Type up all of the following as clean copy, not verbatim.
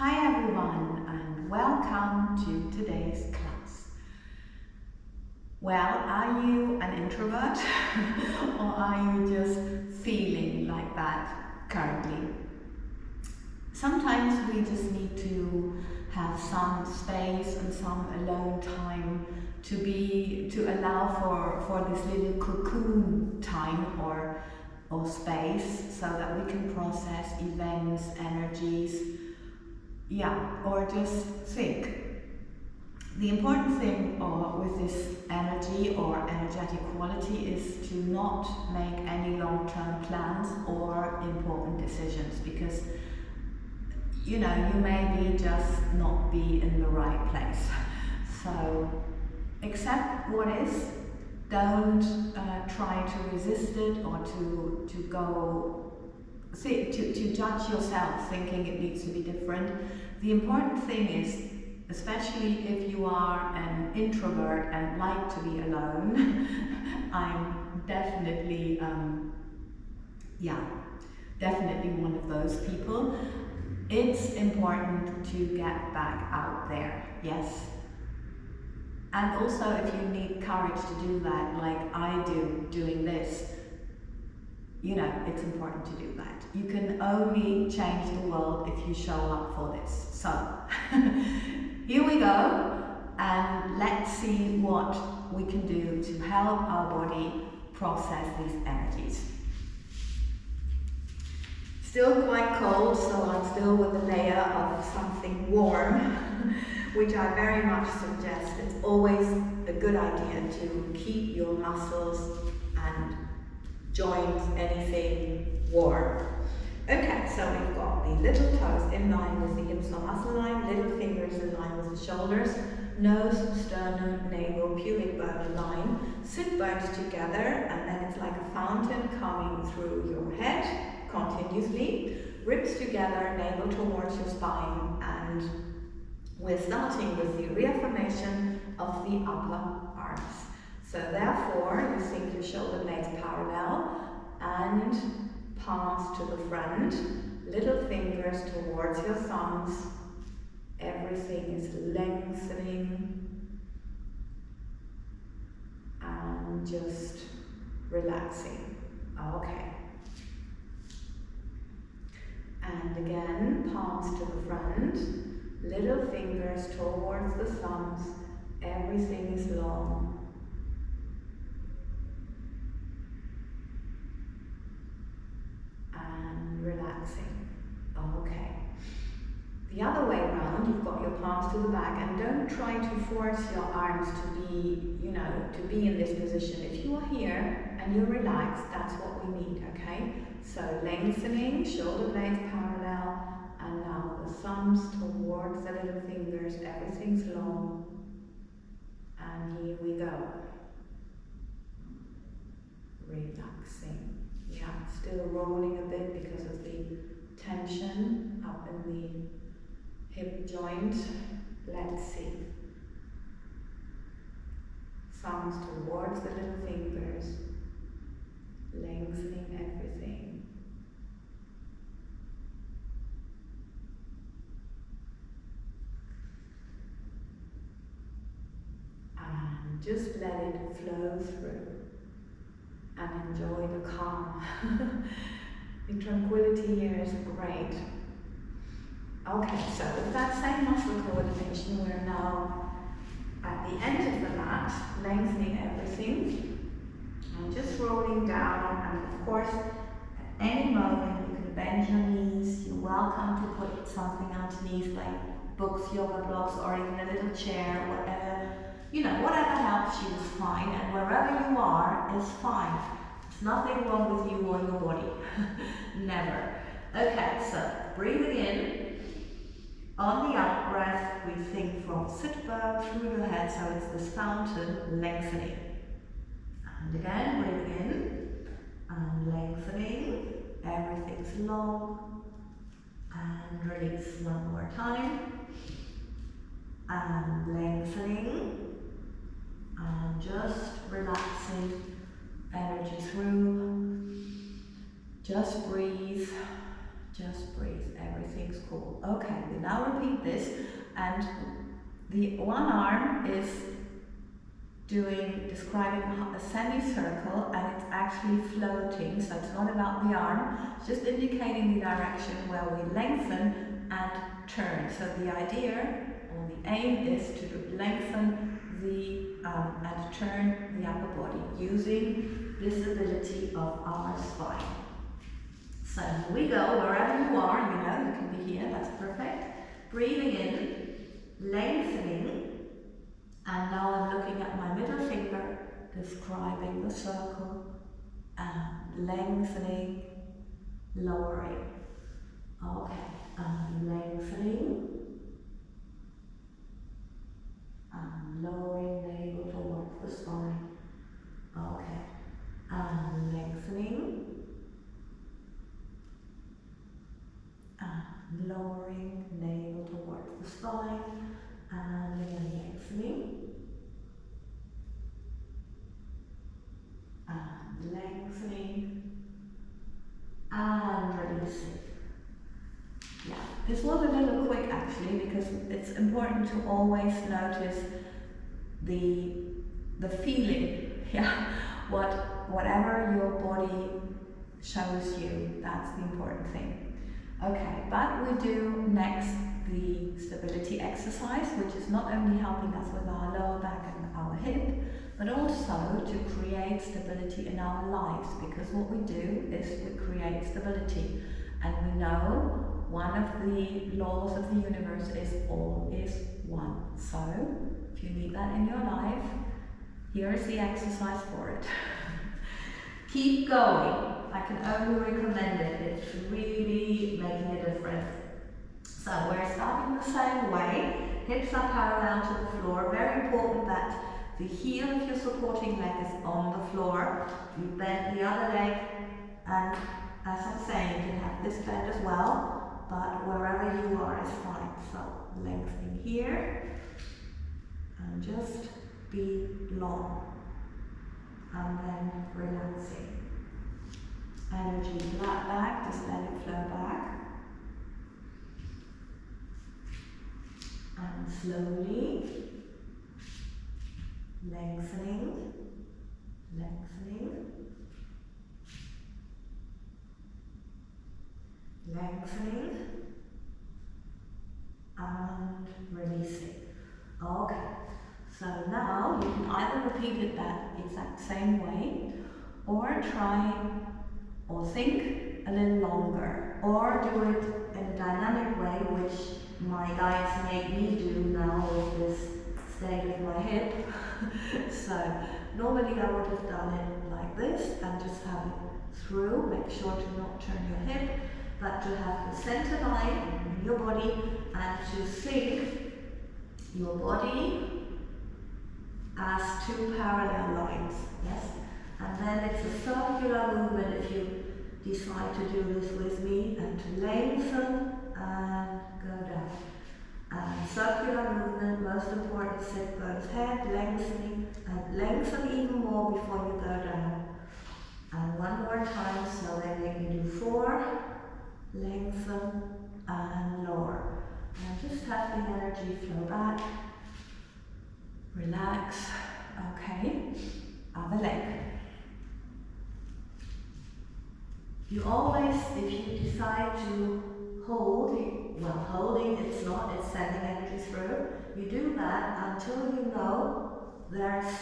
Hi everyone and welcome to today's class. Well, are you an introvert or are you just feeling like that currently? Sometimes we just need to have some space and some alone time to allow for this little cocoon time or space so that we can process events, energies, or just think. The important thing with this energy or energetic quality is to not make any long-term plans or important decisions, because you may just not be in the right place. So accept what is. Don't try to resist it or to judge yourself thinking it needs to be different. The important thing is, especially if you are an introvert and like to be alone, I'm definitely definitely one of those people. It's important to get back out there, yes. And also, if you need courage to do that, like I do doing this, it's important to do that. You can only change the world if you show up for this. So, here we go, and let's see what we can do to help our body process these energies. Still quite cold, so I'm still with a layer of something warm, which I very much suggest. It's always a good idea to keep your muscles and joints, anything warm. Okay, so we've got the little toes in line with the hips or muscle line, little fingers in line with the shoulders, nose, sternum, navel, pubic bone in line, sit bones together, and then it's like a fountain coming through your head continuously, ribs together, navel towards your spine, and we're starting with the reaffirmation of the upper arms. So therefore, you sink your shoulder blades parallel and palms to the front, little fingers towards your thumbs. Everything is lengthening and just relaxing. Okay. And again, palms to the front, little fingers towards the thumbs. Everything is long. And relaxing. Okay. The other way around, you've got your palms to the back, and don't try to force your arms to be in this position. If you are here and you're relaxed, that's what we need, okay? So lengthening, shoulder blades parallel, and now the thumbs towards the little fingers, everything's long. And here we go. Relaxing. Yeah, still rolling a bit because of the tension up in the hip joint. Let's see. Thumbs towards the little fingers, lengthening everything. And just let it flow through. And enjoy the calm. The tranquility here is great. Okay, so with that same muscle coordination, we're now at the end of the mat, lengthening everything, and just rolling down. And of course, at any moment you can bend your knees. You're welcome to put something underneath, like books, yoga blocks, or even a little chair, whatever. Whatever helps you is fine, and wherever you are is fine. There's nothing wrong with you or your body. Never. Okay, so breathing in. On the out breath, we think from sit bone through your head, so it's this fountain lengthening. And again, breathing in and lengthening. Everything's long. And release one more time. And lengthening. And just relaxing energy through. Just breathe. Just breathe, everything's cool. Okay, we now repeat this, and the one arm is describing a semicircle, and it's actually floating, so it's not about the arm, it's just indicating the direction where we lengthen and turn. So the idea, or the aim, is to lengthen and turn the upper body using this ability of our spine. So here we go, wherever you are, you can be here, that's perfect. Breathing in, lengthening, and now I'm looking at my middle finger, describing the circle, and lengthening, lowering. Okay, and lengthening, and lowering navel towards the spine. Okay, and lengthening, and lowering navel towards the spine, and again lengthening, and lengthening, and releasing. Yeah, this was a little quick actually, because it's important to always notice the feeling, yeah, whatever your body shows you, that's the important thing. Okay, but we do next the stability exercise, which is not only helping us with our lower back and our hip, but also to create stability in our lives, because what we do is we create stability, and we know one of the laws of the universe is all is one. So if you need that in your life, here is the exercise for it. Keep going. I can only recommend it. It's really making a difference. So we're starting the same way. Hips are parallel to the floor. Very important that the heel of your supporting leg is on the floor. You bend the other leg, and as I'm saying, you can have this bend as well, but wherever you are is fine. So lengthening here, and just be long, and then relaxing. Energy flat back, just let it flow back. And slowly lengthening, lengthening, lengthening, and releasing. Okay, so now you can either repeat it that exact same way, or try or think a little longer, or do it in a dynamic way, which my guides made me do now with this state of my hip. So normally I would have done it like this and just have it through. Make sure to not turn your hip, but to have the center line in your body, and to think your body as two parallel lines. Yes? And then it's a circular movement if you decide to do this with me, and to lengthen and go down. And circular movement, most important, sit both head, lengthening, and lengthen even more before you go down. And one more time, so then you can do 4, lengthen and lower. And just have the energy flow back, relax. Okay, other leg. You always, if you decide to hold, well, holding it's not, it's sending energy through. You do that until you know there's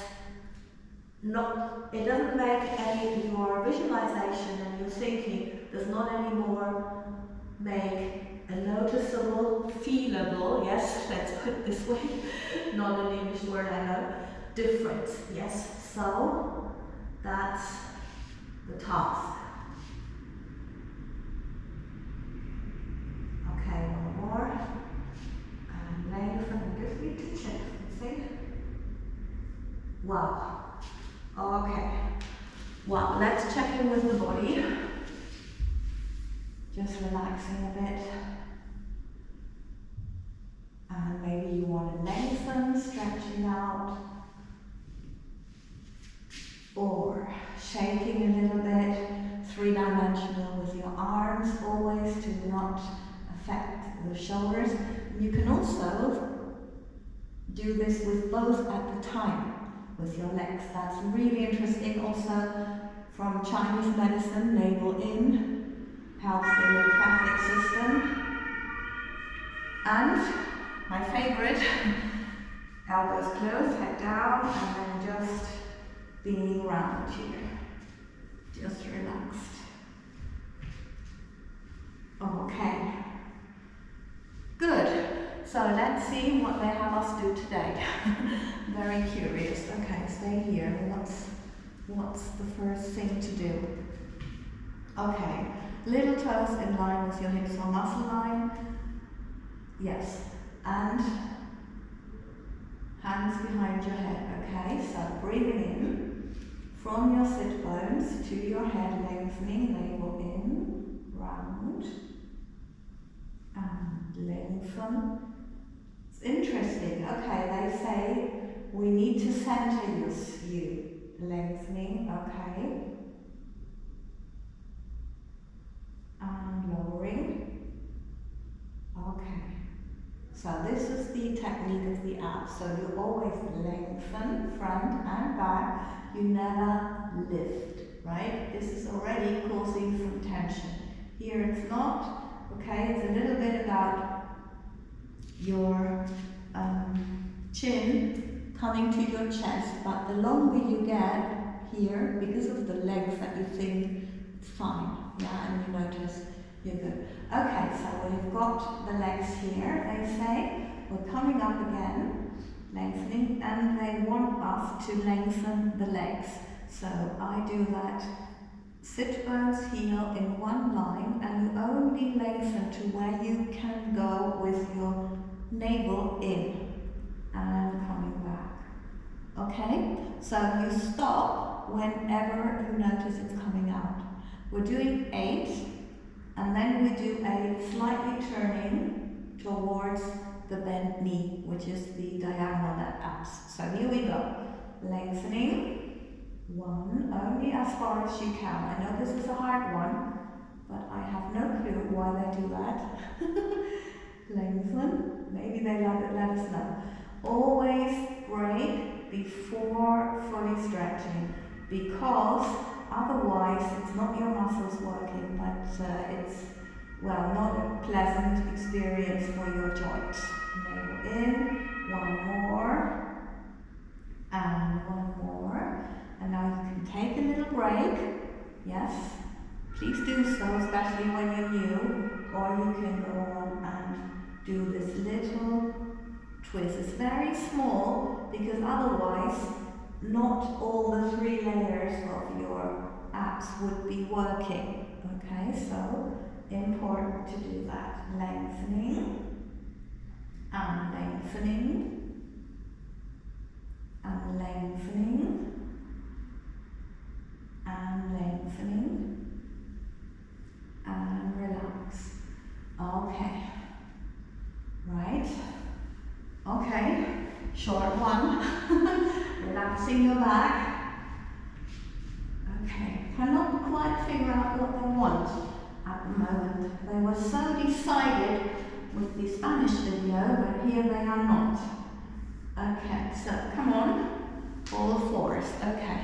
not, it doesn't make any, your visualization and your thinking does not anymore make a noticeable, feelable, yes, let's put it this way, not an English word I know, difference, yes. So that's the task. Okay, one more. And lengthen, and just need to check something. Wow. Okay. Wow, let's check in with the body. Just relaxing a bit. And maybe you want to lengthen, stretching out. Or shaking a little bit, 3-dimensional with your arms always to not affect the shoulders. You can also do this with both at the time, with your legs. That's really interesting. Also from Chinese medicine, navel in, helps the lymphatic system. And my favorite, elbows closed, head down, and then just being round here. Just relaxed. Okay. Good. So let's see what they have us do today. Very curious. Okay, stay here. What's the first thing to do? Okay. Little toes in line with your hips or muscle line. Yes. And hands behind your head. Okay, so breathing in from your sit bones to your head, lengthening, navel in, round, and lengthen. It's interesting. Okay, they say we need to center you. Lengthening, okay. And lowering. Okay. So this is the technique of the abs. So you always lengthen front and back. You never lift, right? This is already causing some tension. Here it's not. Okay, it's a little bit about your chin coming to your chest, but the longer you get here, because of the length that you think it's fine, yeah, and you notice you're good. Okay, so we've got the legs here, they say. We're coming up again, lengthening, and they want us to lengthen the legs. So I do that. Sit bones heel in one line, and you only lengthen to where you can go with your navel in and coming back. Okay? So you stop whenever you notice it's coming out. We're doing 8, and then we do a slightly turning towards the bent knee, which is the diagonal abs. So here we go. Lengthening. 1, only as far as you can. I know this is a hard one, but I have no clue why they do that. Lengthen. Maybe they love it, let us know. Always break before fully stretching, because otherwise it's not your muscles working, but it's, well, not a pleasant experience for your joints. Navel in, 1 more, and 1 more. And now you can take a little break. Yes, please do so, especially when you're new, or you can go on and do this little twist. It's very small because otherwise not all the 3 layers of your abs would be working. Okay, so important to do that. Lengthening, and lengthening, and lengthening, and lengthening, and relax. Okay. Right. Okay. Short one. Relaxing your back. Okay. Cannot quite figure out what they want at the moment. They were so decided with the Spanish video, but here they are not. Okay, so come on. All 4s. Okay.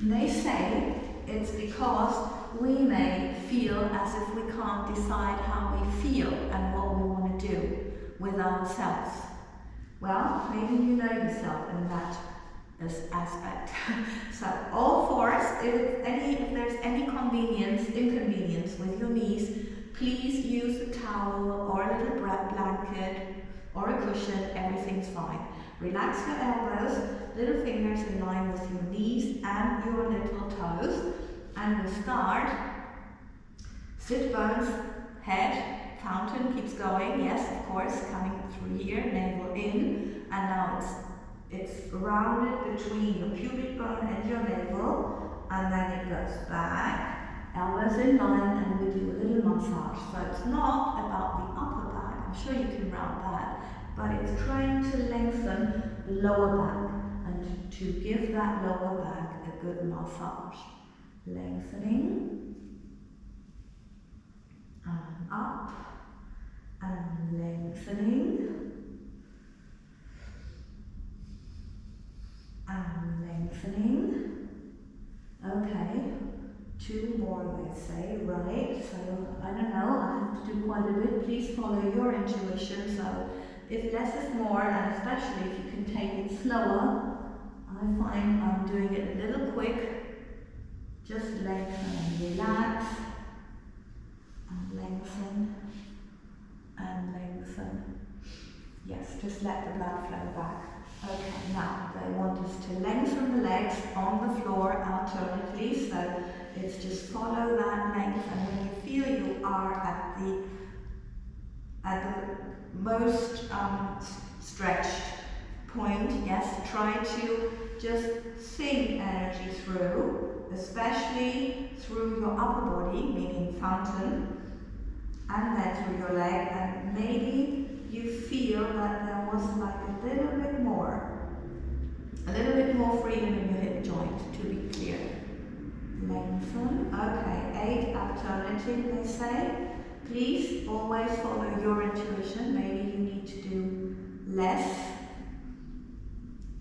They say it's because we may feel as if we can't decide how we feel and what we want to do with ourselves. Well, maybe you know yourself in that aspect. So all 4s, if there's any inconvenience with your knees, please use a towel or a little blanket or a cushion, everything's fine. Relax your elbows, little fingers in line with your knees and your little toes. And we'll start. Sit bones, head, fountain keeps going, yes, of course, coming through here, navel in, and now it's rounded between your pubic bone and your navel, and then it goes back, elbows in line, and we do a little massage. So it's not about the upper back, I'm sure you can round that, but it's trying to lengthen the lower back and to give that lower back a good massage. Lengthening, and up, and lengthening, and lengthening. Okay, 2 more, let's say, right? So, I don't know, I have to do quite a bit. Please follow your intuition. So, if less is more, and especially if you can take it slower, I find I'm doing it a little quick. Just lengthen and relax, and lengthen, and lengthen. Yes, just let the blood flow back. Okay, now they want us to lengthen the legs on the floor alternately, so it's just follow that length, and when you feel you are at the most stretched point, yes, try to just sink energy through, especially through your upper body, meaning fountain, and then through your leg, and maybe you feel that there was like a little bit more freedom in your hip joint, to be clear. Lengthen, okay, 8 alternative, they say. Please always follow your intuition. Maybe you need to do less,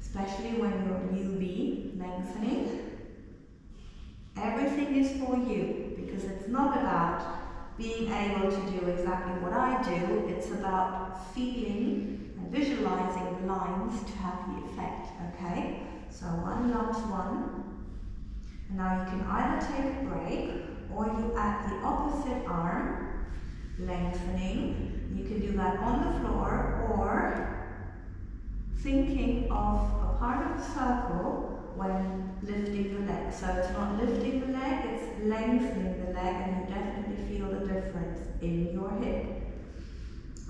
especially when you're newbie, lengthening. Everything is for you, because it's not about being able to do exactly what I do, it's about feeling and visualizing the lines to have the effect, okay? So 1 lumps 1. And now you can either take a break, or you add the opposite arm, lengthening. You can do that on the floor, or thinking of a part of the circle when lifting the leg. So it's not lifting the leg, it's lengthening the leg, and you definitely feel the difference in your hip.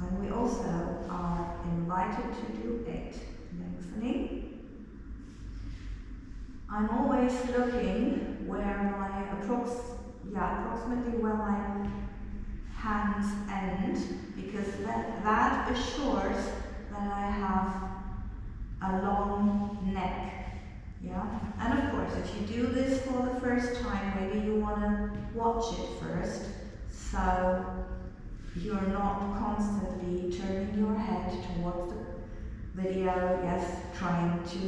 And we also are invited to do 8. Lengthening. I'm always looking where my approximately where my hands end, because that assures that I have a long neck. Yeah, and of course, if you do this for the first time, maybe you want to watch it first, so you're not constantly turning your head towards the video, yes, trying to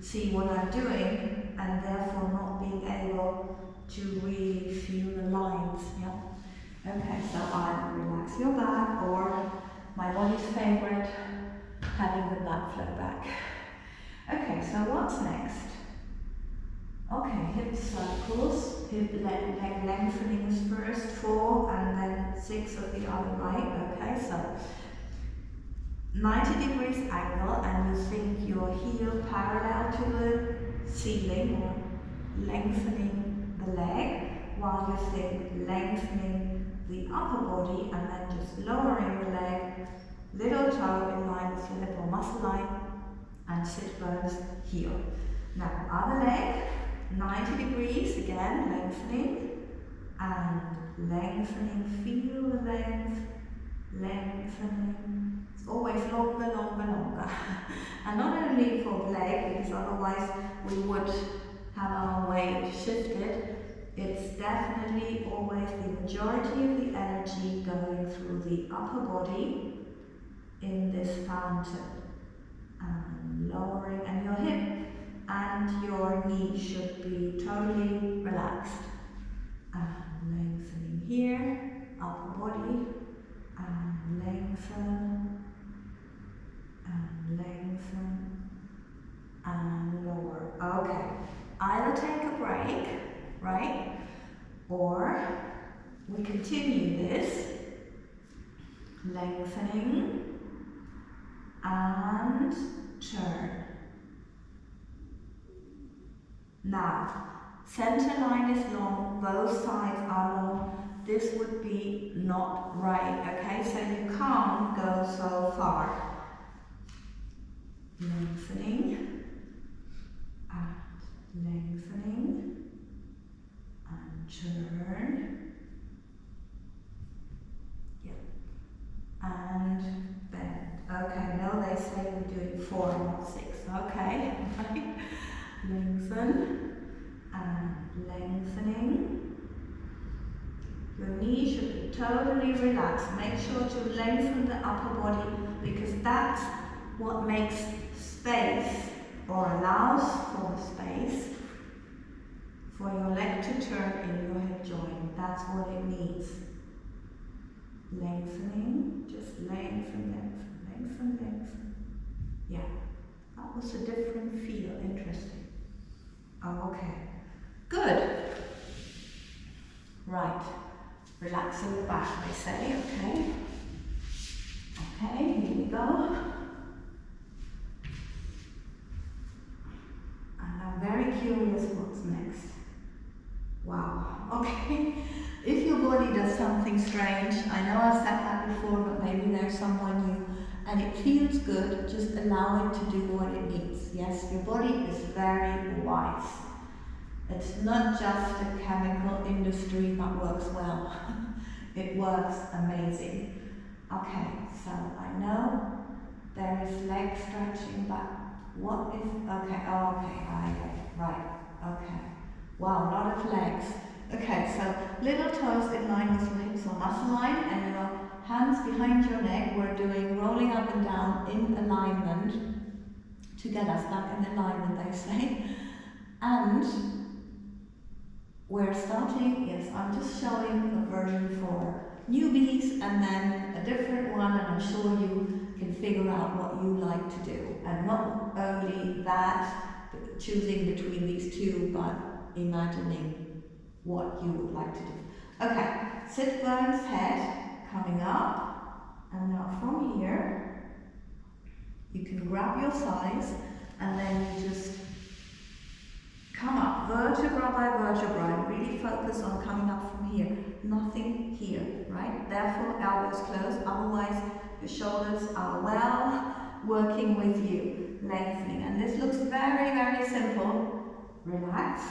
see what I'm doing, and therefore not being able to really feel the lines. Yeah. Okay, so either relax your back, or my body's favorite, having the blood flow back. Okay, so what's next? Okay, hip circles, hip leg lengthenings first, 4, and then 6 of the other right. Okay, so 90 degrees angle, and you think your heel parallel to the ceiling, or lengthening the leg, while you think lengthening the upper body, and then just lowering the leg, little toe in line with your hip or muscle line, and sit bones heel. Now, other leg, 90 degrees, again, lengthening, and lengthening, feel the length, lengthening. It's always longer, longer, longer. And not only for the leg, because otherwise we would have our weight shifted, it's definitely always the majority of the energy going through the upper body in this fountain. And lowering, and your hip and your knee should be totally relaxed. And lengthening here, upper body, and lengthen, and lengthen, and lower. Okay, either take a break, right? Or we continue this, lengthening, and turn. Now, center line is long, both sides are long. This would be not right, okay? So you can't go so far. Lengthening, and lengthening, and turn. Yep. And bend. Okay, no, they say we're doing 4, not 6. Okay, lengthen, and lengthening, Your knee should be totally relaxed. Make sure to lengthen the upper body because that's what makes space or allows for space for your leg to turn in your hip joint. That's what it needs. Lengthening, just lengthen, lengthen, lengthen, lengthen. Yeah, that was a different feel, interesting. Oh, okay, good. Right, relaxing the back, they say, okay. Okay, here we go. And I'm very curious what's next. Wow, okay. If your body does something strange, I know I've said that before, but maybe there's someone new, and it feels good, just allow it to do what it needs. Yes, your body is very wise. It's not just a chemical industry that works well. It works amazing. Okay, so I know there is leg stretching, but what is, okay, oh, okay, I get it, right, okay. Wow, a lot of legs. Okay, so little toes in line with your hips or muscle line, and your hands behind your neck. We're doing rolling up and down in alignment to get us back in alignment, they say. And we're starting, yes, I'm just showing a version for newbies and then a different one, and I'm sure you can figure out what you like to do. And not only that, but choosing between these two, but imagining what you would like to do. Okay, sit bones, head coming up, and now from here you can grab your thighs and then you just come up vertebra by vertebra. Really focus on coming up from here, nothing here, right? Therefore elbows closed, otherwise your shoulders are well working with you, lengthening. And this looks very, very simple. Relax.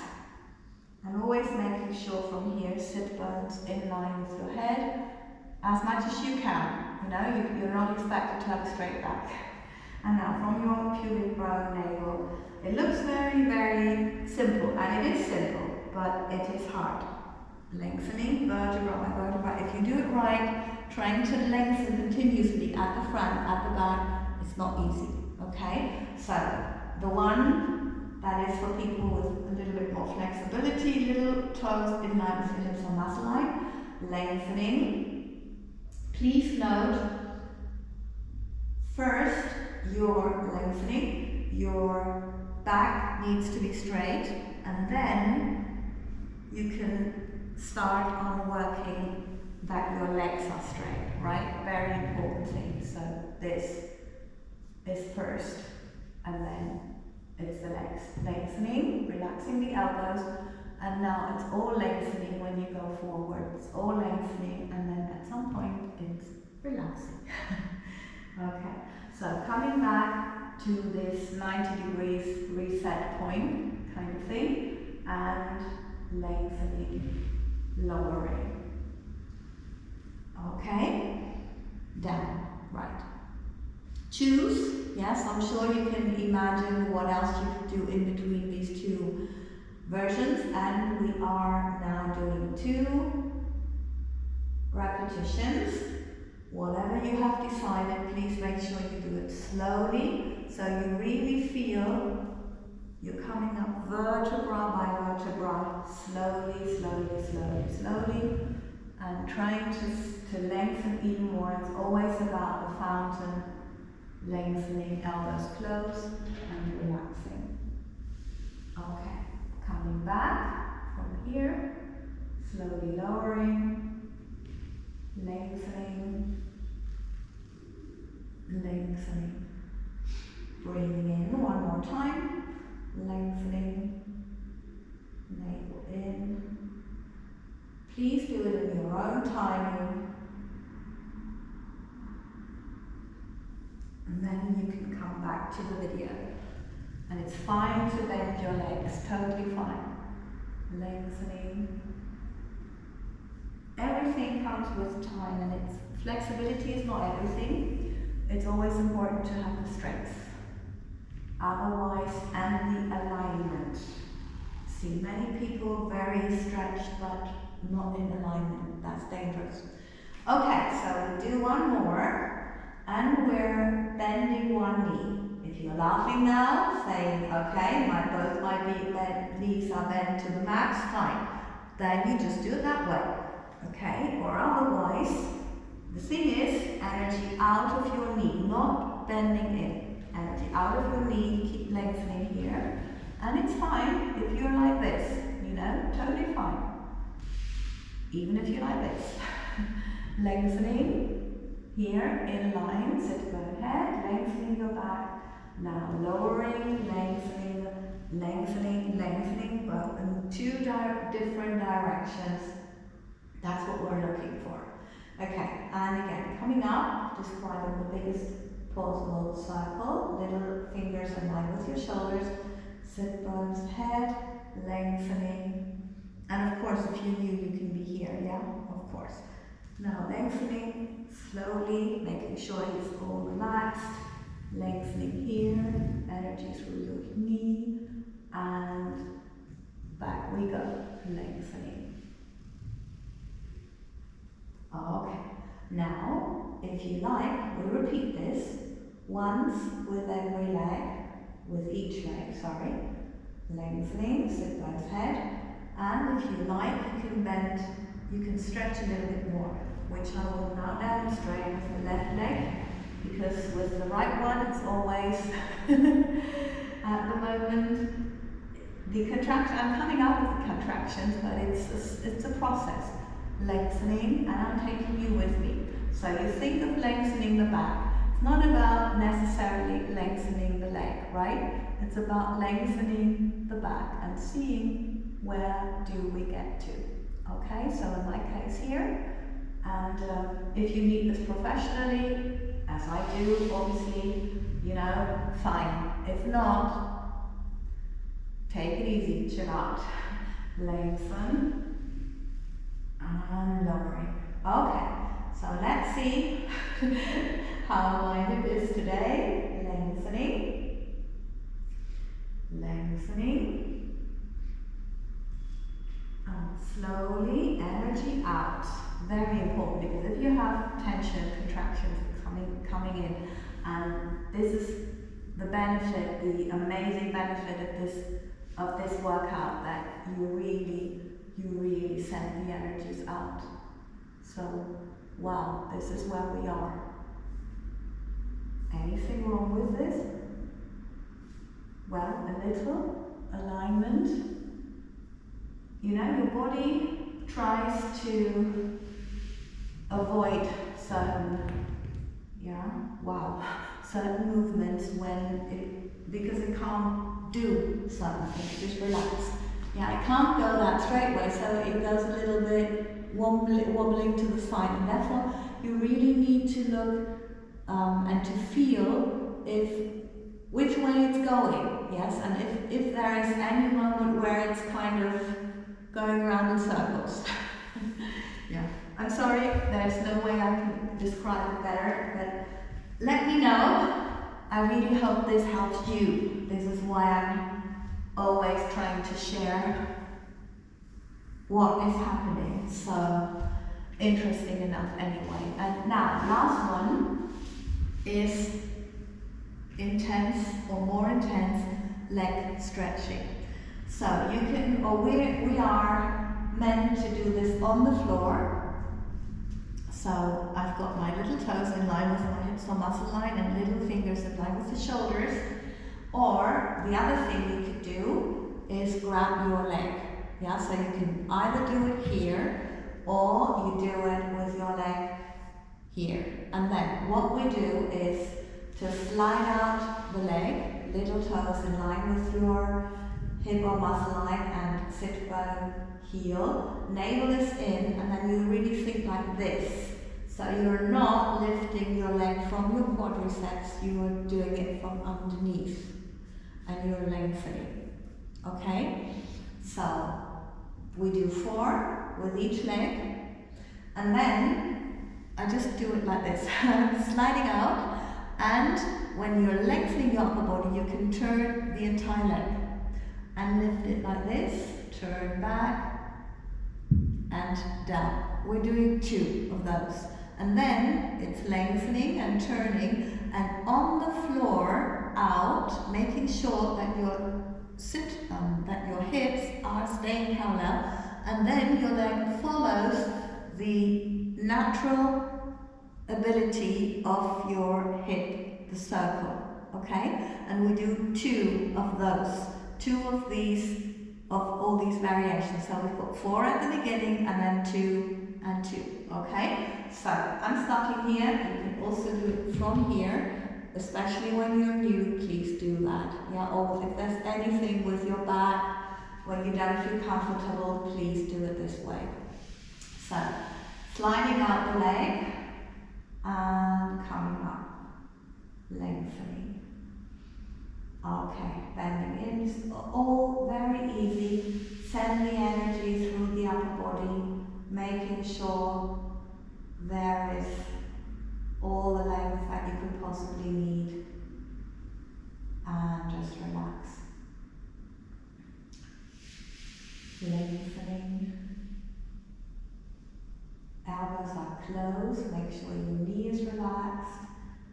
And always making sure from here, sit bones in line with your head as much as you can. You know, you're not expected to have a straight back. And now from your pubic bone, navel, it looks very, very simple, and it is simple, but it is hard. Lengthening vertebra by vertebra. If you do it right, trying to lengthen continuously at the front, at the back, it's not easy, okay? So, the one that is for people with a little bit more flexibility, little toes in line with your hips or muscle line, lengthening. Please note, first you're lengthening, your back needs to be straight, and then you can start on working that your legs are straight, right? Very important thing. So this is first, and then it's the legs. Lengthening, relaxing the elbows, and now it's all lengthening when you go forward. It's all lengthening, and then at some point it's relaxing. Okay, so coming back to this 90 degrees reset point kind of thing, and lengthening, lowering. Okay, down, right. Choose, yes, I'm sure you can imagine what else you could do in between these two versions, and we are now doing 2 repetitions. Whatever you have decided, please make sure you do it slowly, so you really feel you're coming up vertebra by vertebra, slowly, slowly, slowly, slowly, and trying to lengthen even more. It's always about the fountain. Lengthening, elbows closed, and relaxing. Okay, coming back from here, slowly lowering, lengthening, lengthening. Breathing in one more time, lengthening, navel in. Please do it in your own timing. And then you can come back to the video. And it's fine to bend your legs, totally fine. Lengthening. Everything comes with time, and it's flexibility is not everything. It's always important to have the strength. Otherwise, and the alignment. See, many people very stretched but not in alignment. that's dangerous. Okay, so we do one more, and we're bending one knee. If you're laughing now, saying, okay, both my knees are bent to the max, fine. Then you just do it that way, okay? Or otherwise, the thing is, energy out of your knee, not bending in. Energy out of your knee, keep lengthening here. And it's fine if you're like this, you know, totally fine. Even if you're like this. Lengthening here in line, sit bone head, lengthening your back. Now lowering, lengthening, lengthening, lengthening, but in two different directions. That's what we're looking for. Okay, and again, coming up, just find the biggest possible circle, little fingers in line with your shoulders, sit bones head, lengthening, and of course if you're new you can be here, yeah, of course. Now lengthening, slowly, making sure he's all relaxed, lengthening here, energy through your knee, and back we go, lengthening. Okay, now, if you like, we repeat this once with every leg, with each leg, sorry. Lengthening, sit bones head, and if you like, you can bend, you can stretch a little bit more, which I will now demonstrate with the left leg, because with the right one, it's always, at the moment, the contraction, I'm coming out of the contractions, but it's a process. Lengthening, and I'm taking you with me. So you think of lengthening the back. It's not about necessarily lengthening the leg, right? It's about lengthening the back and seeing where do we get to. Okay, so in my case here, and if you need this professionally, as I do, obviously, you know, fine. If not, take it easy, chill out. Lengthen. And lowering. Okay, so let's see how my hip is today. Lengthening, lengthening, and slowly energy out. Very important, because if you have tension, contractions coming in, and this is the benefit, the amazing benefit of this workout, that you really send the energies out. So, wow, this is where we are. Anything wrong with this? Well, a little alignment. You know, your body tries to avoid certain, certain movements because it can't do something. Just relax. Yeah, it can't go that straight way, so it goes a little bit wobbling to the side, and therefore you really need to look and to feel which way it's going, yes, and if there is any moment where it's kind of going around in circles. Yeah, I'm sorry, there's no way I can describe it better, but let me know. I really hope this helps you. This is why I'm always trying to share what is happening. So interesting enough anyway. And now, last one is intense or more intense leg stretching. So you can, or we are meant to do this on the floor. So I've got my little toes in line with my hips or muscle line, and little fingers in line with the shoulders. Or the other thing you could do is grab your leg. Yeah, so you can either do it here, or you do it with your leg here. And then what we do is to slide out the leg, little toes in line with your hip or muscle line, and sit bone, heel, navel is in, and then you really think like this. So you're not lifting your leg from your quadriceps, you are doing it from underneath, and you're lengthening. Okay? So we do 4 with each leg, and then I just do it like this, sliding out, and when you're lengthening your upper body, you can turn the entire leg and lift it like this, turn back, and down. We're doing 2 of those. And then it's lengthening and turning, and on the floor, out, making sure that that your hips are staying parallel, and then your leg follows the natural ability of your hip, the circle, okay? And we do 2 of those, 2 of these, of all these variations. So we've got 4 at the beginning, and then 2 and 2, okay? So I'm starting here. You can also do it from here, especially when you're new, please do that. Yeah, or if there's anything with your back when you don't feel comfortable, please do it this way. So, sliding out the leg and coming up, lengthening. Okay, bending in, just all very easy. Send the energy through the upper body, making sure there is all the length that you could possibly need, and just relax. Lengthening. Elbows are closed, make sure your knee is relaxed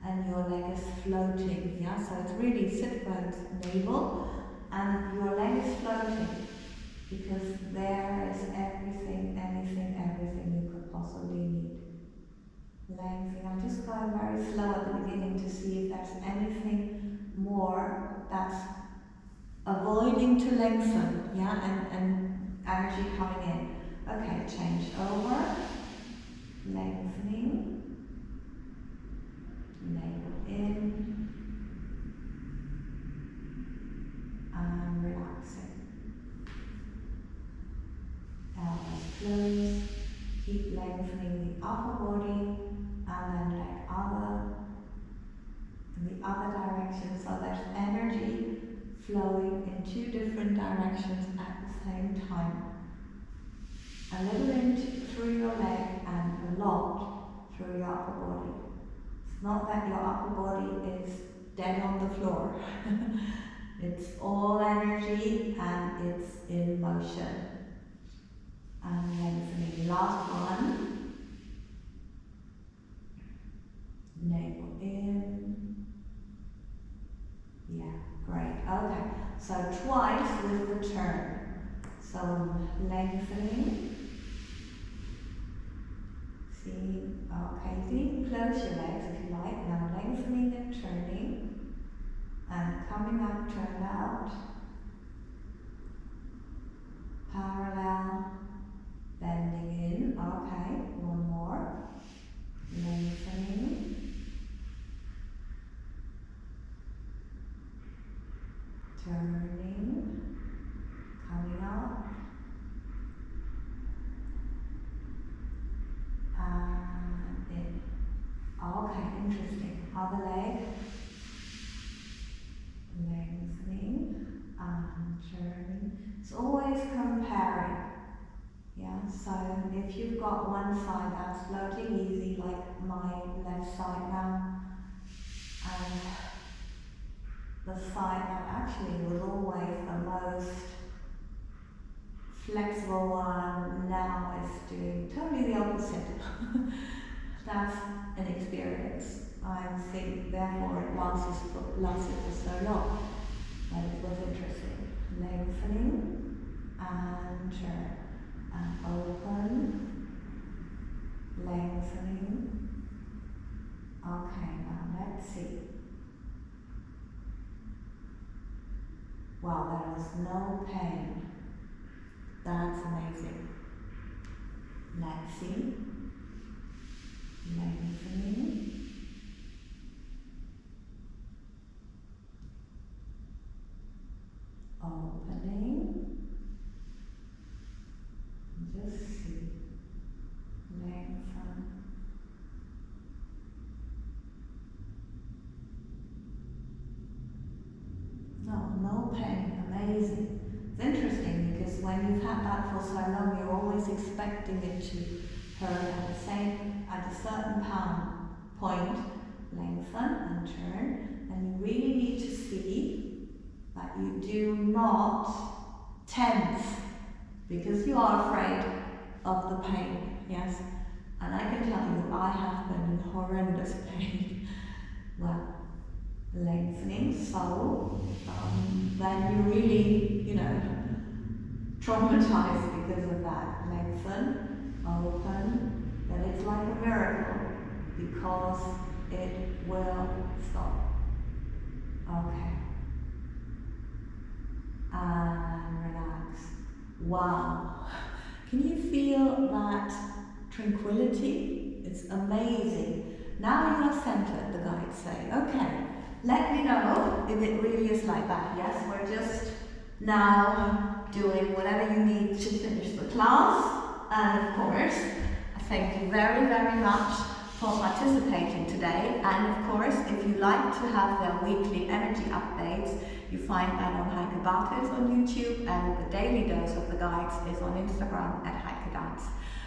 and your leg is floating. Yeah, so it's really sit bones, navel, and your leg is floating, because there is everything, everything you could possibly need. Lengthening. I'm just going very slow at the beginning to see if there's anything more that's avoiding to lengthen, yeah, and energy coming in. Okay, change over, lengthening, navel in, and relaxing. Elbows closed, keep lengthening the upper body, and then leg in the other direction, so there's energy flowing in 2 different directions at the same time. A little in through your leg and a lot through your upper body. It's not that your upper body is dead on the floor. It's all energy and it's in motion. And lengthening. Last one. Navel in. Yeah, great. Okay, so twice with the turn. So lengthening. See, okay, you can close your legs if you like. Now lengthening and turning. And coming up, turn out. Parallel. Bending in. Okay, one more. Lengthening. Turning, coming up, and in. Okay, interesting. Other leg, lengthening and turning. It's always comparing. Yeah, so if you've got one side that's floating easy, like my left side now, and the side that actually was always the most flexible one now is doing totally the opposite. That's an experience. I think therefore it lasted for so long. But it was interesting. Lengthening and turn and open. Lengthening. Okay, now let's see. Wow, there was no pain. That's amazing. Let's see. Lengthening. Opening. Just see. Lengthen. No pain, amazing. It's interesting because when you've had that for so long, you're always expecting it to hurt at a certain point, lengthen and turn, and you really need to see that you do not tense, because you are afraid of the pain, yes? And I can tell you, I have been in horrendous pain. Well, lengthening, so then you really, you know, traumatized because of that. Lengthen, open, then it's like a miracle because it will stop. Okay. And relax. Wow. Can you feel that tranquility? It's amazing. Now you are centered, the guides say. Okay, let me know if it really is like that. Yes, we're just now doing whatever you need to finish the class. And of course, I thank you very, very much for participating today. And of course, if you like to have their weekly energy updates, you find that on Heike Bartels on YouTube, and the daily dose of the guides is on Instagram at Heike Guides.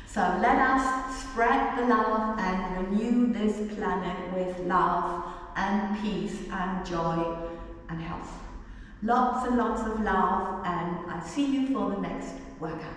So let us spread the love and renew this planet with love and peace and joy and health. Lots and lots of love, and I see you for the next workout.